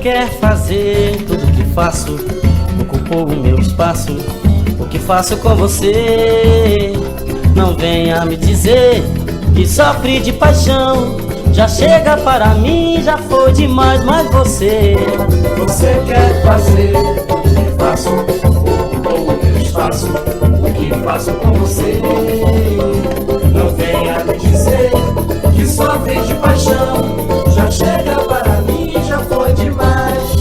quer fazer tudo que faço, ocupou o meu espaço. O que faço com você? Não venha me dizer que sofre de paixão. Já chega para mim, já foi demais, mas você quer fazer o que faço, ocupou o meu espaço. O que faço com você? Não venha me dizer que sofre de paixão. Já chega para mim, já foi demais.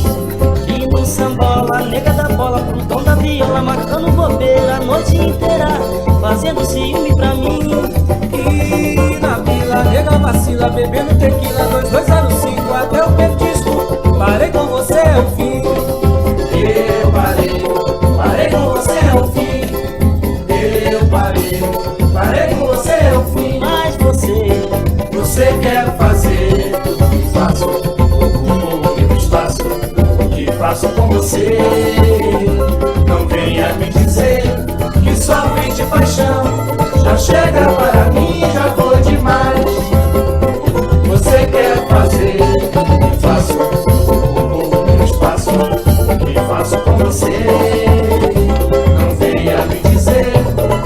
E no sambola, nega da bola, pro tom da viola, marcando bobeira a noite inteira, fazendo ciúme pra mim. E na vila, nega vacila, bebendo tequila, 2205 até o petisco. Parei com você, é o fim. Eu parei com você, é o fim. Eu parei com você, é o fim. Mas você quer fazer tudo que faço, ocupou o meu espaço. O que faço com você? Não venha me dizer que sofre de paixão. Já chega para mim, já foi demais. Você quer fazer tudo que faço, ocupou o meu espaço. O que faço com você? Não venha me dizer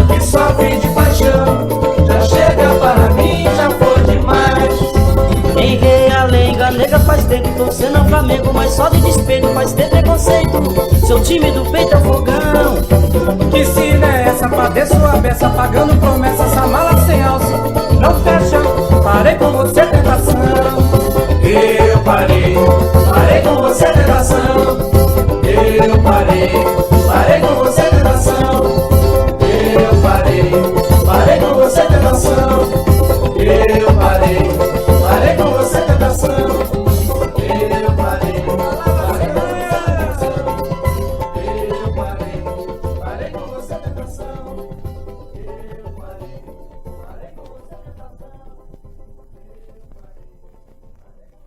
que sofre de paixão. Já chega para mim, já foi demais. em Realenga, nega faz tempo, torcendo ao Flamengo, mas só de despeito faz ter preconceito. Seu time do peito é o fogão. Que sina é essa? Padeço a beça, pagando promessa, essa mala sem alça não fecha. Parei com você, tentação. Eu parei com você, tentação. Eu parei com você, tentação. Eu parei com você, tentação. Eu